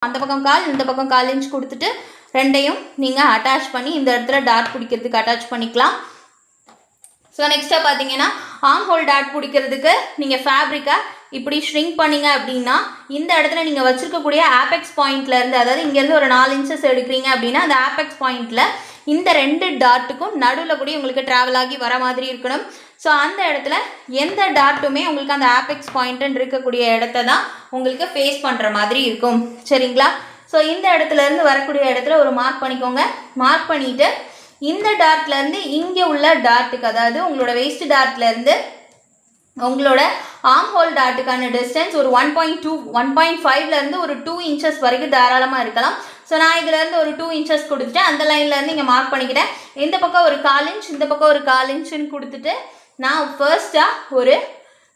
அந்த பக்கம் கால் இந்த பக்கம் 1/4 இன்ச் கொடுத்துட்டு ரெண்டையும் நீங்கள் அட்டாச் பண்ணி இந்த இடத்துல டாட் பிடிக்கிறதுக்கு அட்டாச் பண்ணிக்கலாம். ஸோ நெக்ஸ்ட்டாக பார்த்தீங்கன்னா ஆர்ம் ஹோல் டாட் பிடிக்கிறதுக்கு நீங்கள் ஃபேப்ரிக்கை இப்படி ஷ்ரிங்க் பண்ணிங்க அப்படின்னா இந்த இடத்துல நீங்கள் வச்சுருக்கக்கூடிய ஆப்பெக்ஸ் பாயிண்ட்லேருந்து, அதாவது இங்கேருந்து ஒரு 4 இன்ச்சஸ் எடுக்கிறீங்க அப்படின்னா அந்த ஆப்பெக்ஸ் பாயிண்ட்டில் இந்த 2 டாட்டுக்கும் நடுவில் கூட உங்களுக்கு ட்ராவல் ஆகி வர மாதிரி இருக்கணும். ஸோ அந்த இடத்துல எந்த டாட்டுமே உங்களுக்கு அந்த ஆப்பெக்ஸ் பாயிண்ட்டுன்னு இருக்கக்கூடிய இடத்த தான் உங்களுக்கு ஃபேஸ் பண்ணுற மாதிரி இருக்கும். சரிங்களா? ஸோ இந்த இடத்துலேருந்து வரக்கூடிய இடத்துல ஒரு மார்க் பண்ணிக்கோங்க. மார்க் பண்ணிவிட்டு இந்த டாட்லேருந்து இங்கே உள்ள டாட்டுக்கு, அதாவது உங்களோட வெயிஸ்ட் டாட்லேருந்து உங்களோட ஆர்ம் ஹோல் டாட்டுக்கான டிஸ்டன்ஸ் ஒரு 1.2 1.5லேருந்து ஒரு 2 இன்ச்சஸ் வரைக்கும் தாராளமாக இருக்கலாம். ஸோ நான் இதிலேருந்து ஒரு 2 இன்ச்சஸ் கொடுத்துட்டு அந்த லைன்லேருந்து இங்கே மார்க் பண்ணிக்கிட்டேன். இந்த பக்கம் ஒரு 1/4 இன்ச், இந்த பக்கம் ஒரு 1/4 இன்ச்சுன்னு கொடுத்துட்டு நான் ஃபர்ஸ்ட்டாக ஒரு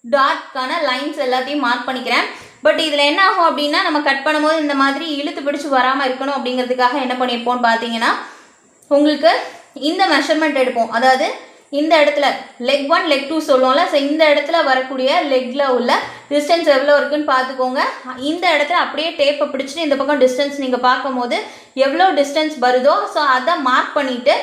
டாட்கான லைன்ஸ் எல்லாத்தையும் மார்க் பண்ணிக்கிறேன். பட் இதில் என்ன ஆகும் அப்படின்னா, நம்ம கட் பண்ணும்போது இந்த மாதிரி இழுத்து பிடிச்சி வராமல் இருக்கணும் அப்படிங்கிறதுக்காக என்ன பண்ணியிருப்போம்னு பார்த்தீங்கன்னா, உங்களுக்கு இந்த மெஷர்மெண்ட் எடுப்போம். அதாவது இந்த இடத்துல லெக் 1 லெக் 2 சொல்லுவோம்ல, ஸோ இந்த இடத்துல வரக்கூடிய லெக்கில் உள்ள டிஸ்டன்ஸ் எவ்வளோ இருக்குன்னு பார்த்துக்கோங்க. இந்த இடத்துல அப்படியே டேப்பை பிடிச்சிட்டு இந்த பக்கம் டிஸ்டன்ஸ் நீங்கள் பார்க்கும்போது எவ்வளோ டிஸ்டன்ஸ் வருதோ ஸோ அதை மார்க் பண்ணிவிட்டு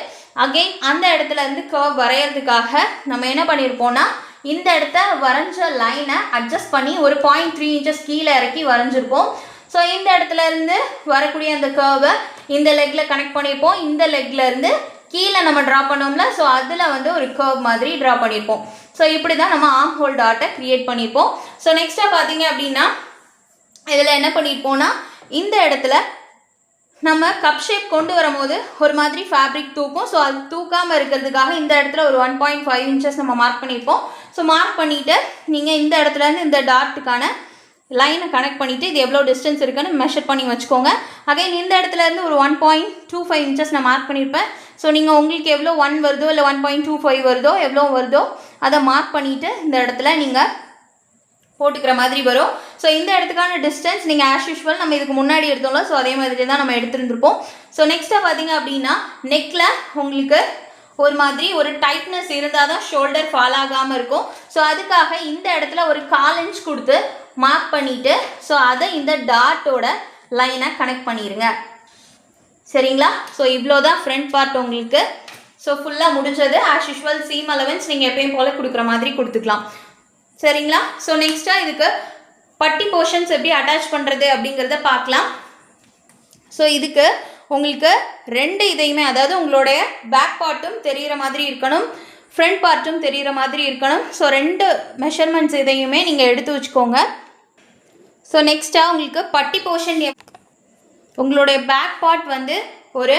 அகெயின் அந்த இடத்துல இருந்து கர்வ் வரைகிறதுக்காக நம்ம என்ன பண்ணியிருப்போம்னா, இந்த இடத்த வரைஞ்ச லைனை அட்ஜஸ்ட் பண்ணி ஒரு 0.3 இன்ச்சஸ் கீழே இறக்கி வரைஞ்சிருப்போம். ஸோ இந்த இடத்துல இருந்து வரக்கூடிய அந்த கர்வை இந்த லெக்கில் கனெக்ட் பண்ணியிருப்போம். இந்த லெக்கில் இருந்து கீழே நம்ம ட்ரா பண்ணோம்ல, ஸோ அதில் வந்து ஒரு கர்வ் மாதிரி ட்ரா பண்ணியிருப்போம். ஸோ இப்படி தான் நம்ம ஆர்ம் ஹோல் டாட்டை க்ரியேட் பண்ணியிருப்போம். ஸோ நெக்ஸ்ட்டாக பார்த்தீங்க அப்படின்னா இதில் என்ன பண்ணியிருப்போம்னா, இந்த இடத்துல நம்ம கப் ஷேப் கொண்டு வரும்போது ஒரு மாதிரி ஃபேப்ரிக் தூக்கும். ஸோ அது தூக்காமல் இருக்கிறதுக்காக இந்த இடத்துல ஒரு 1.5 இன்ச்சஸ் நம்ம மார்க் பண்ணியிருப்போம். ஸோ மார்க் பண்ணிவிட்டு நீங்கள் இந்த இடத்துலேருந்து இந்த டாட்டுக்கான லைனை கனெக்ட் பண்ணிவிட்டு இது எவ்வளோ டிஸ்டன்ஸ் இருக்குன்னு மெஷர் பண்ணி வச்சுக்கோங்க. அகைன் இந்த இடத்துலேருந்து ஒரு 1.25 இன்ச்சஸ் நான் மார்க் பண்ணியிருப்பேன். ஸோ நீங்கள் உங்களுக்கு எவ்வளோ 1 வருதோ இல்லை 1.25 வருதோ எவ்வளோ வருதோ அதை மார்க் பண்ணிவிட்டு இந்த இடத்துல நீங்கள் போட்டுக்கிற மாதிரி வரும். ஸோ இந்த இடத்துக்கான டிஸ்டன்ஸ் நீங்கள் ஆஸ் யூஷுவல் நம்ம இதுக்கு முன்னாடி எடுத்தோம்ல, ஸோ அதே மாதிரி தான் நம்ம எடுத்துருந்துருப்போம். ஸோ நெக்ஸ்ட்டாக பார்த்தீங்க அப்படின்னா நெக்கில் உங்களுக்கு ஒரு மாதிரி ஒரு டைட்னஸ் இருந்தால் தான் ஷோல்டர் ஃபால் ஆகாமல் இருக்கும். ஸோ அதுக்காக இந்த இடத்துல ஒரு 1/4 இன்ச் கொடுத்து மார்க் பண்ணிவிட்டு ஸோ அதை இந்த டாட்டோட லைனை கனெக்ட் பண்ணிடுங்க. சரிங்களா? ஸோ இவ்வளோ தான் ஃப்ரண்ட் பார்ட் உங்களுக்கு. ஸோ ஃபுல்லாக முடிஞ்சது. ஆஸ் யூஷுவல் சீம் அலவன்ஸ் நீங்கள் எப்பயும் போல் கொடுக்குற மாதிரி கொடுத்துக்கலாம். சரிங்களா? ஸோ நெக்ஸ்ட்டாக இதுக்கு பட்டி போர்ஷன்ஸ் எப்படி அட்டாச் பண்ணுறது அப்படிங்கிறத பார்க்கலாம். ஸோ இதுக்கு உங்களுக்கு 2 இதையுமே, அதாவது உங்களுடைய பேக் பார்ட்டும் தெரிகிற மாதிரி இருக்கணும், ஃப்ரண்ட் பார்ட்டும் தெரிகிற மாதிரி இருக்கணும். ஸோ 2 மெஷர்மெண்ட்ஸ் இதையுமே நீங்கள் எடுத்து வச்சுக்கோங்க. ஸோ நெக்ஸ்ட்டாக உங்களுக்கு பட்டி போர்ஷன் உங்களுடைய பேக் பார்ட் வந்து ஒரு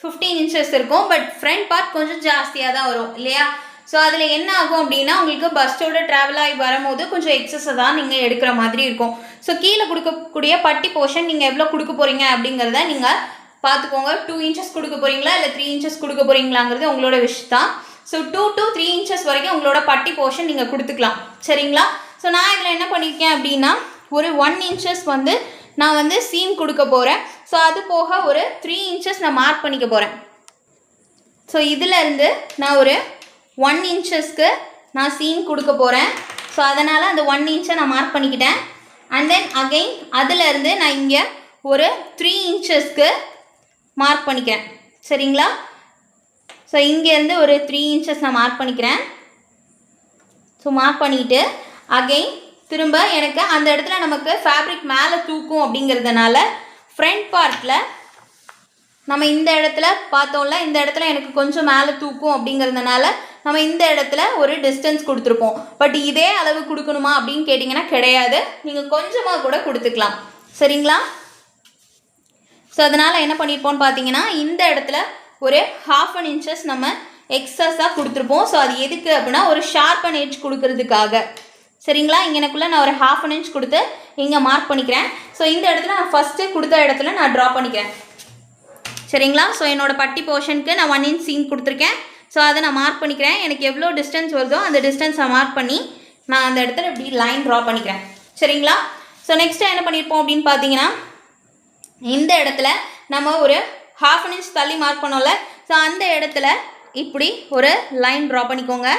15 இன்ச்சஸ் இருக்கும். பட் ஃப்ரண்ட் பார்ட் கொஞ்சம் ஜாஸ்தியாக தான் வரும் இல்லையா? ஸோ அதில் என்ன ஆகும் அப்படின்னா, உங்களுக்கு பஸ்ட்டோட ட்ராவல் ஆகி வரும்போது கொஞ்சம் எக்ஸஸை தான் நீங்கள் எடுக்கிற மாதிரி இருக்கும். ஸோ கீழே கொடுக்கக்கூடிய பட்டி போர்ஷன் நீங்கள் எவ்வளோ கொடுக்க போகிறீங்க அப்படிங்கிறத நீங்கள் பார்த்துக்கோங்க. 2 இன்ச்சஸ் கொடுக்க போகிறீங்களா இல்லை 3 இன்ச்சஸ் கொடுக்க போகிறீங்களாங்கிறது உங்களோட விஷயம் தான். ஸோ 2 to 3 இன்ச்சஸ் வரைக்கும் உங்களோட பட்டி போர்ஷன் நீங்கள் கொடுத்துக்கலாம். சரிங்களா? ஸோ நான் இதில் என்ன பண்ணியிருக்கேன் அப்படின்னா, ஒரு 1 இன்ச்சஸ் வந்து நான் வந்து சீம் கொடுக்க போகிறேன். ஸோ அது போக ஒரு 3 இன்ச்சஸ் நான் மார்க் பண்ணிக்க போகிறேன். ஸோ இதிலேருந்து நான் ஒரு 1 இன்ச்சஸ்க்கு நான் சீம் கொடுக்க போகிறேன். ஸோ அதனால் அந்த 1 இன்ச்சை நான் மார்க் பண்ணிக்கிட்டேன். அண்ட் தென் அகெயின் அதிலேருந்து நான் இங்கே ஒரு 3 இன்ச்சஸ்க்கு மார்க் பண்ணிக்கிறேன். சரிங்களா? ஸோ இங்கேருந்து ஒரு 3 இன்ச்சஸ் நான் மார்க் பண்ணிக்கிறேன். ஸோ மார்க் பண்ணிவிட்டு அகெயின் திரும்ப எனக்கு அந்த இடத்துல நமக்கு ஃபேப்ரிக் மேலே தூக்கும் அப்படிங்கிறதுனால ஃப்ரண்ட் பார்ட்டில் நம்ம இந்த இடத்துல பார்த்தோம்ல, இந்த இடத்துல எனக்கு கொஞ்சம் மேலே தூக்கும் அப்படிங்கிறதுனால நம்ம இந்த இடத்துல ஒரு டிஸ்டன்ஸ் கொடுத்துருப்போம். பட் இதே அளவு கொடுக்கணுமா அப்படின்னு கேட்டிங்கன்னா கிடையாது, நீங்கள் கொஞ்சமாக கூட கொடுத்துக்கலாம். சரிங்களா? ஸோ அதனால் என்ன பண்ணியிருப்போம்னு பார்த்தீங்கன்னா, இந்த இடத்துல ஒரு 1/2 இன்ச்சஸ் நம்ம எக்ஸஸாக கொடுத்துருப்போம். ஸோ அது எதுக்கு அப்படின்னா, ஒரு ஷார்ப்பன் எட்ஜ் கொடுக்கறதுக்காக. சரிங்களா? இங்கனக்குள்ளே நான் ஒரு 1/2 இன்ச் கொடுத்து இங்கே மார்க் பண்ணிக்கிறேன். ஸோ இந்த இடத்துல நான் ஃபஸ்ட்டு கொடுத்த இடத்துல நான் ட்ரா பண்ணிக்கிறேன். சரிங்களா? ஸோ என்னோடய பட்டி போர்ஷனுக்கு நான் 1 இன்ச் சீம் கொடுத்துருக்கேன். ஸோ அதை நான் மார்க் பண்ணிக்கிறேன். எனக்கு எவ்வளோ டிஸ்டன்ஸ் வருதோ அந்த டிஸ்டன்ஸை மார்க் பண்ணி நான் அந்த இடத்துல இப்படி லைன் ட்ரா பண்ணிக்கிறேன். சரிங்களா? ஸோ நெக்ஸ்ட்டு என்ன பண்ணியிருப்போம் அப்படின்னு பார்த்தீங்கன்னா, இந்த இடத்துல நம்ம ஒரு 1/2 இன்ச் தள்ளி மார்க் பண்ணோம்ல, ஸோ அந்த இடத்துல இப்படி ஒரு லைன் ட்ரா பண்ணிக்கோங்க.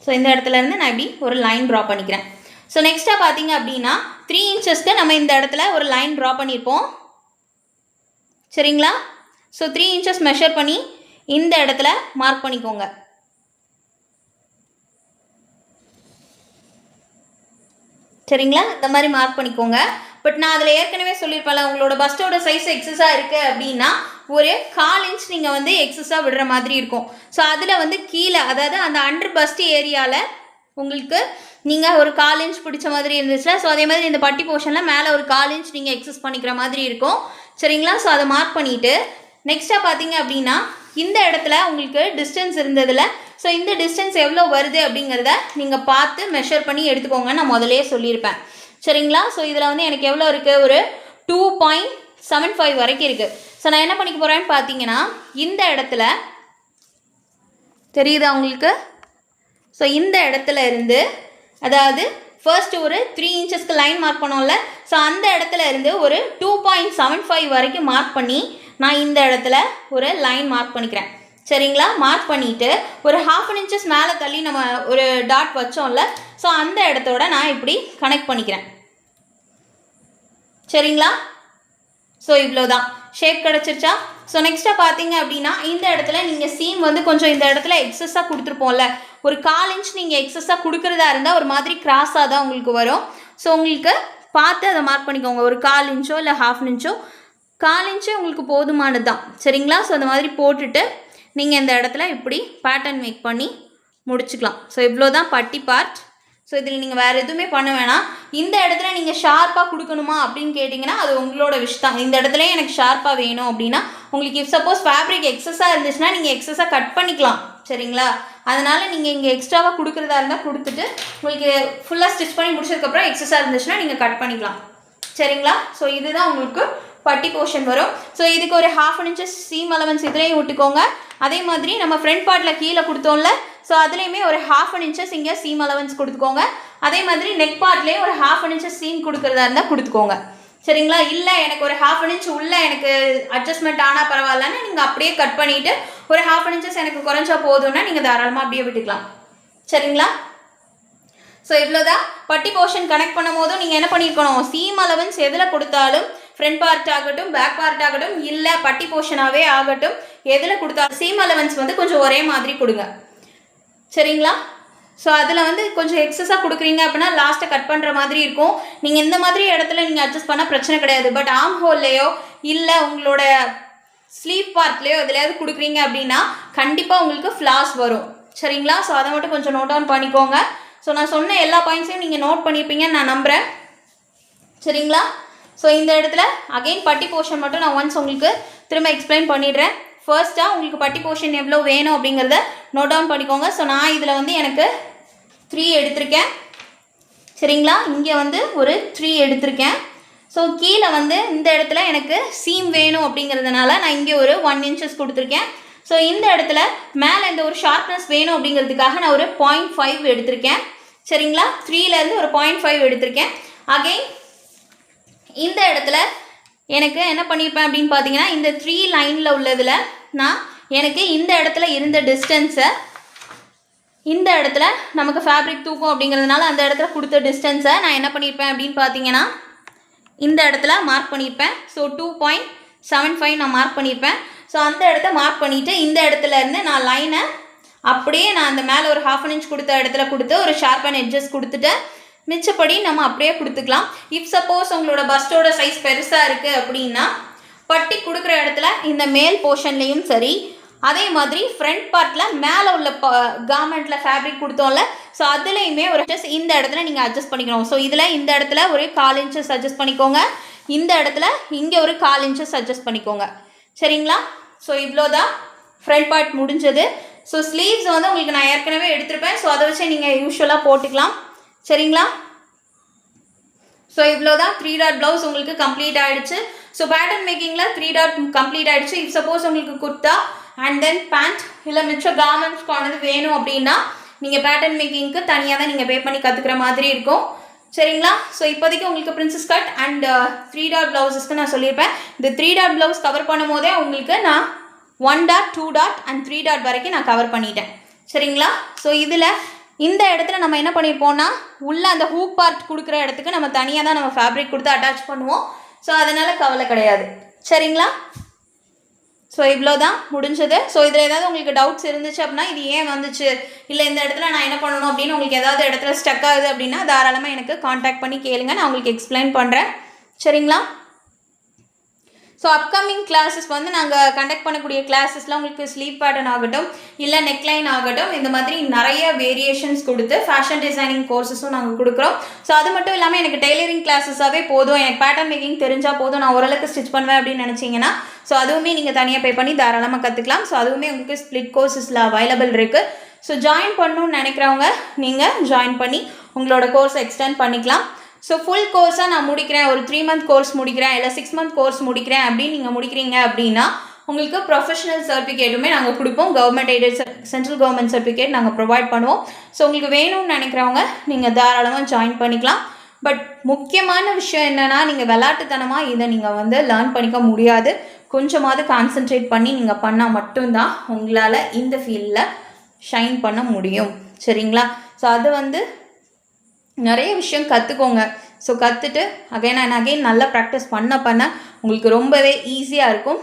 ஸோ இந்த இடத்துலேருந்து நான் இப்படி ஒரு லைன் ட்ரா பண்ணிக்கிறேன். ஸோ நெக்ஸ்ட்டாக பார்த்தீங்க அப்படின்னா 3 இன்ச்சஸ்க்கு நம்ம இந்த இடத்துல ஒரு லைன் ட்ரா பண்ணியிருப்போம். சரிங்களா? ஸோ 3 இன்ச்சஸ் மெஷர் பண்ணி இந்த இடத்துல மார்க் பண்ணிக்கோங்க. சரிங்களா? இந்த மாதிரி மார்க் பண்ணிக்கோங்க. பட் நான் அதில் ஏற்கனவே சொல்லியிருப்பேன்ல, உங்களோட பஸ்டோட சைஸ் எக்ஸஸாக இருக்குது அப்படின்னா ஒரு 1/4 இன்ச் நீங்கள் வந்து எக்ஸஸாக விடுற மாதிரி இருக்கும். ஸோ அதில் வந்து கீழே, அதாவது அந்த அண்டர் பஸ்ட் ஏரியாவில் உங்களுக்கு நீங்கள் ஒரு 1/4 இன்ச் பிடிச்ச மாதிரி இருந்துச்சுல, ஸோ அதே மாதிரி இந்த பட்டி போர்ஷனில் மேலே ஒரு 1/4 இன்ச் நீங்கள் எக்ஸஸ் பண்ணிக்கிற மாதிரி இருக்கும். சரிங்களா? ஸோ அதை மார்க் பண்ணிவிட்டு நெக்ஸ்ட்டாக பார்த்தீங்க அப்படின்னா இந்த இடத்துல உங்களுக்கு டிஸ்டன்ஸ் இருந்ததில், ஸோ இந்த டிஸ்டன்ஸ் எவ்வளோ வருது அப்படிங்கிறத நீங்கள் பார்த்து மெஷர் பண்ணி எடுத்துக்கோங்க. நான் முதலே சொல்லியிருப்பேன். சரிங்களா? ஸோ இதில் வந்து எனக்கு எவ்வளோ இருக்குது, ஒரு 2.75 வரைக்கும் இருக்குது. ஸோ நான் என்ன பண்ணிக்க போகிறேன்னு பார்த்தீங்கன்னா இந்த இடத்துல தெரியுதா உங்களுக்கு? ஸோ இந்த இடத்துல இருந்து, அதாவது ஃபர்ஸ்ட் ஒரு 3 இன்ச்சஸ்க்கு லைன் மார்க் பண்ணோம்ல, ஸோ அந்த இடத்துல இருந்து ஒரு 2.75 வரைக்கும் மார்க் பண்ணி நான் இந்த இடத்துல ஒரு லைன் மார்க் பண்ணிக்கிறேன். சரிங்களா? மார்க் பண்ணிவிட்டு ஒரு 1/2 இன்ச்சஸ் மேலே தள்ளி நம்ம ஒரு டாட் வச்சோம்ல, ஸோ அந்த இடத்தோட நான் இப்படி கனெக்ட் பண்ணிக்கிறேன். சரிங்களா? ஸோ இவ்வளோ தான், ஷேப் கிடச்சிருச்சா? ஸோ நெக்ஸ்ட்டாக பார்த்தீங்க அப்படின்னா இந்த இடத்துல நீங்கள் சீம் வந்து கொஞ்சம் இந்த இடத்துல எக்ஸஸாக கொடுத்துருப்போம்ல, ஒரு 1/4 இன்ச் நீங்கள் எக்ஸஸாக கொடுக்குறதா இருந்தால் ஒரு மாதிரி கிராஸாக தான் உங்களுக்கு வரும். ஸோ உங்களுக்கு பார்த்து அதை மார்க் பண்ணிக்கோங்க. ஒரு 1/4 இன்ச்சோ இல்லை 1/2 இன்ச்சோ, 1/4 இன்ச்சே உங்களுக்கு போதுமானது தான். சரிங்களா? ஸோ அந்த மாதிரி போட்டுட்டு நீங்கள் இந்த இடத்துல இப்படி பேட்டர்ன் மேக் பண்ணி முடிச்சுக்கலாம். ஸோ இவ்வளோ தான் பட்டி பார்ட். ஸோ இதில் நீங்கள் வேறு எதுவுமே பண்ண வேணாம். இந்த இடத்துல நீங்கள் ஷார்ப்பாக கொடுக்கணுமா அப்படின்னு கேட்டிங்கன்னா அது உங்களோட விஷ் தான். இந்த இடத்துல எனக்கு ஷார்ப்பாக வேணும் அப்படின்னா உங்களுக்கு இஃப் சப்போஸ் ஃபேப்ரிக் எக்ஸஸாக இருந்துச்சுன்னா நீங்கள் எக்ஸஸாக கட் பண்ணிக்கலாம். சரிங்களா? அதனால் நீங்கள் இங்கே எக்ஸ்ட்ராவாக கொடுக்குறதா இருந்தால் கொடுத்துட்டு உங்களுக்கு ஃபுல்லாக ஸ்டிச் பண்ணி முடிச்சதுக்கப்புறம் எக்ஸஸாக இருந்துச்சுன்னா நீங்கள் கட் பண்ணிக்கலாம். சரிங்களா? ஸோ இதுதான் உங்களுக்கு பட்டி போர்ஷன் வரும். ஸோ இதுக்கு ஒரு 1/2 இன்ச்சஸ் சீம் அலவன்ஸ் இதுலேயும் விட்டுக்கோங்க. அதே மாதிரி நம்ம ஃப்ரண்ட் பார்ட்டில் கீழே கொடுத்தோம்ல, ஸோ அதுலேயுமே ஒரு 1/2 இன்ச்சஸ் இங்கே சீம் அலவன்ஸ் கொடுத்துக்கோங்க. அதே மாதிரி நெக் பார்ட்லேயும் ஒரு 1/2 இன்ச்சஸ் சீம் கொடுக்குறதா இருந்தால் கொடுத்துக்கோங்க. சரிங்களா? இல்லை எனக்கு ஒரு 1/2 இன்ச் உள்ள எனக்கு அட்ஜஸ்ட்மெண்ட் ஆனால் பரவாயில்லன்னா நீங்கள் அப்படியே கட் பண்ணிவிட்டு ஒரு 1/2 இன்ச்சஸ் எனக்கு குறைஞ்சா போதும்னா நீங்கள் தாராளமாக அப்படியே விட்டுக்கலாம். சரிங்களா? ஸோ இவ்வளோதான். பட்டி போர்ஷன் கனெக்ட் பண்ணும் போதும் நீங்கள் என்ன பண்ணியிருக்கணும், சீம் அலவன்ஸ் எதில் கொடுத்தாலும், ஃப்ரண்ட் பார்ட் ஆகட்டும் பேக் பார்ட் ஆகட்டும் இல்லை பட்டி போர்ஷனாகவே ஆகட்டும், எதில் கொடுத்தாலும் சீம் அலவன்ஸ் வந்து கொஞ்சம் ஒரே மாதிரி கொடுங்க. சரிங்களா? ஸோ அதில் வந்து கொஞ்சம் எக்ஸஸாக கொடுக்குறீங்க அப்படின்னா லாஸ்ட்டை கட் பண்ணுற மாதிரி இருக்கும். நீங்கள் இந்த மாதிரி இடத்துல நீங்கள் அட்ஜஸ்ட் பண்ணால் பிரச்சனை கிடையாது. பட் ஆர்ம் ஹோல்லையோ இல்லை உங்களோட ஸ்லீவ் பார்ட்லேயோ எதுலையாவது கொடுக்குறீங்க அப்படின்னா கண்டிப்பாக உங்களுக்கு ஃப்ளாஸ் வரும். சரிங்களா? ஸோ அதை மட்டும் கொஞ்சம் நோட் டவுன் பண்ணிக்கோங்க. ஸோ நான் சொன்ன எல்லா பாயிண்ட்ஸையும் நீங்கள் நோட் பண்ணியிருப்பீங்கன்னு நான் நம்புகிறேன். சரிங்களா? ஸோ இந்த இடத்துல அகெயின் பட்டி போர்ஷன் மட்டும் நான் ஒன்ஸ் உங்களுக்கு திரும்ப எக்ஸ்பிளைன் பண்ணிடுறேன். ஃபர்ஸ்ட்டாக உங்களுக்கு பட்டி போர்ஷன் எவ்வளோ வேணும் அப்படிங்கிறத நோட் டவுன் பண்ணிக்கோங்க. ஸோ நான் இதில் வந்து எனக்கு 3 எடுத்திருக்கேன். சரிங்களா? இங்கே வந்து ஒரு 3 எடுத்திருக்கேன். ஸோ கீழே வந்து இந்த இடத்துல எனக்கு சீம் வேணும் அப்படிங்கிறதுனால நான் இங்கே ஒரு 1 இன்ச்சஸ் கொடுத்துருக்கேன். ஸோ இந்த இடத்துல மேலே இந்த ஒரு ஷார்ப்னஸ் வேணும் அப்படிங்கிறதுக்காக நான் ஒரு 0.5 எடுத்திருக்கேன். சரிங்களா? 3லேருந்து ஒரு 0.5 எடுத்திருக்கேன். அகெயின் இந்த இடத்துல எனக்கு என்ன பண்ணியிருப்பேன் அப்படின்னு பார்த்தீங்கன்னா இந்த 3 லைனில் உள்ளதில் நான் எனக்கு இந்த இடத்துல இருந்த டிஸ்டன்ஸை இந்த இடத்துல நமக்கு ஃபேப்ரிக் தூக்கும் அப்படிங்கிறதுனால அந்த இடத்துல கொடுத்த டிஸ்டன்ஸை நான் என்ன பண்ணியிருப்பேன் அப்படின்னு பார்த்தீங்கன்னா இந்த இடத்துல மார்க் பண்ணியிருப்பேன். ஸோ 2.75 நான் மார்க் பண்ணியிருப்பேன். ஸோ அந்த இடத்த மார்க் பண்ணிவிட்டு இந்த இடத்துல இருந்து நான் லைனை அப்படியே நான் அந்த மேலே ஒரு 1/2 இன்ச் கொடுத்த இடத்துல கொடுத்து ஒரு ஷார்ப் அண்ட் எட்ஜஸ் கொடுத்துட்டு மிச்சப்படி நம்ம அப்படியே கொடுத்துக்கலாம். இஃப் சப்போஸ் உங்களோட பஸ்டோட சைஸ் பெருசாக இருக்குது அப்படின்னா பட்டி கொடுக்குற இடத்துல இந்த மேல் போர்ஷன்லேயும் சரி, அதே மாதிரி ஃப்ரண்ட் பார்ட்டில் மேலே உள்ள கார்மெண்ட்டில் ஃபேப்ரிக் கொடுத்தோம்ல, ஸோ அதுலேயுமே ஒரு இந்த இடத்துல நீங்கள் அட்ஜஸ்ட் பண்ணிக்கணும். ஸோ இதில் இந்த இடத்துல ஒரு 1/4 இன்ச்சஸ் அட்ஜஸ்ட் பண்ணிக்கோங்க. இந்த இடத்துல இங்கே ஒரு 1/4 இன்ச்சஸ் அட்ஜஸ்ட் பண்ணிக்கோங்க. சரிங்களா? ஸோ இவ்வளோதான் ஃப்ரண்ட் பார்ட் முடிஞ்சது. ஸோ ஸ்லீவ்ஸ் வந்து உங்களுக்கு நான் ஏற்கனவே எடுத்திருப்பேன். ஸோ அதை வச்சு நீங்கள் யூஸ்வலாக போட்டுக்கலாம். சரிங்களா? ஸோ இவ்வளோதான் 3 டாட் ப்ளவுஸ் உங்களுக்கு கம்ப்ளீட் ஆகிடுச்சு. ஸோ பேட்டர்ன் மேக்கிங்கில் 3 டாட் கம்ப்ளீட் ஆகிடுச்சு. இஃப் சப்போஸ் உங்களுக்கு குர்த்தா அண்ட் தென் பேண்ட் இல்லை மிச்சம் கார்மெண்ட்ஸ்க்கானது வேணும் அப்படின்னா நீங்கள் பேட்டர்ன் மேக்கிங்க்கு தனியாக தான் நீங்கள் பே பண்ணி கற்றுக்கிற மாதிரி இருக்கும். சரிங்களா? ஸோ இப்போதைக்கு உங்களுக்கு பிரின்சஸ் கட் அண்ட் 3 டாட் ப்ளவுஸஸ்க்கு நான் சொல்லியிருப்பேன். இந்த 3 டாட் ப்ளவுஸ் கவர் பண்ணும் போதே உங்களுக்கு நான் 1 டாட் 2 டாட் அண்ட் 3 டாட் வரைக்கும் நான் கவர் பண்ணிட்டேன். சரிங்களா? ஸோ இதில் இந்த இடத்துல நம்ம என்ன பண்ணியிருப்போம்னா உள்ளே அந்த ஹூக் பார்ட் கொடுக்குற இடத்துக்கு நம்ம தனியாக தான் நம்ம ஃபேப்ரிக் கொடுத்து அட்டாச் பண்ணுவோம். ஸோ அதனால் கவலை கிடையாது. சரிங்களா? ஸோ இவ்வளோ தான் முடிஞ்சது. ஸோ இதில் ஏதாவது உங்களுக்கு டவுட்ஸ் இருந்துச்சு அப்படின்னா, இது ஏன் வந்துச்சு, இல்லை இந்த இடத்துல நான் என்ன பண்ணணும் அப்படின்னு உங்களுக்கு ஏதாவது இடத்துல ஸ்டக் ஆகுது அப்படின்னா தாராளமாக எனக்கு காண்டாக்ட் பண்ணி கேளுங்க, நான் உங்களுக்கு எக்ஸ்பிளைன் பண்ணுறேன். சரிங்களா? ஸோ அப்கமிங் கிளாஸஸ் வந்து நாங்கள் கண்டக்ட் பண்ணக்கூடிய கிளாஸஸில் உங்களுக்கு ஸ்லீவ் பேட்டர்ன் ஆகட்டும், இல்லை நெக்லைன் ஆகட்டும், இந்த மாதிரி நிறைய வேரியேஷன்ஸ் கொடுத்து ஃபேஷன் டிசைனிங் கோர்ஸஸும் நாங்கள் கொடுக்குறோம். ஸோ அது மட்டும் இல்லாமல் எனக்கு டெய்லரிங் கிளாஸஸாகவே போதும், எனக்கு பேட்டர்ன் மேக்கிங் தெரிஞ்சால் போதும், நான் ஓரளவுக்கு ஸ்டிச் பண்ணுவேன் அப்படின்னு நினச்சிங்கன்னா ஸோ அதுவுமே நீங்கள் தனியாக பே பண்ணி தாராளமாக கற்றுக்கலாம். ஸோ அதுவுமே உங்களுக்கு ஸ்ப்ளிட் கோர்ஸஸில் அவைலபிள் இருக்குது. ஸோ ஜாயின் பண்ணணும்னு நினைக்கிறவங்க நீங்கள் ஜாயின் பண்ணி உங்களோட கோர்ஸை எக்ஸ்டெண்ட் பண்ணிக்கலாம். ஸோ ஃபுல் கோர்ஸாக நான் முடிக்கிறேன், ஒரு 3 month கோர்ஸ் முடிக்கிறேன், இல்லை 6 month கோர்ஸ் முடிக்கிறேன் அப்படின்னு நீங்கள் முடிக்கிறீங்க அப்படின்னா உங்களுக்கு ப்ரொஃபஷனல் சர்டிஃபிகேட்டுமே நாங்கள் கொடுப்போம். Government aided central government certificate நாங்கள் ப்ரொவைட் பண்ணுவோம். ஸோ உங்களுக்கு வேணும்னு நினைக்கிறவங்க நீங்கள் தாராளமாக ஜாயின் பண்ணிக்கலாம். பட் முக்கியமான விஷயம் என்னென்னா, நீங்கள் விளையாட்டுத்தனமாக இதை நீங்கள் வந்து லேர்ன் பண்ணிக்க முடியாது. கொஞ்சமாவது கான்சென்ட்ரேட் பண்ணி நீங்கள் பண்ணால் மட்டும்தான் உங்களால் இந்த ஃபீல்டில் ஷைன் பண்ண முடியும். சரிங்களா? ஸோ அது வந்து நிறைய விஷயம் கற்றுக்கோங்க. ஸோ கற்றுட்டு அகைன் அண்ட் அகைன் நல்லா ப்ராக்டிஸ் பண்ண உங்களுக்கு ரொம்பவே ஈஸியாக இருக்கும்.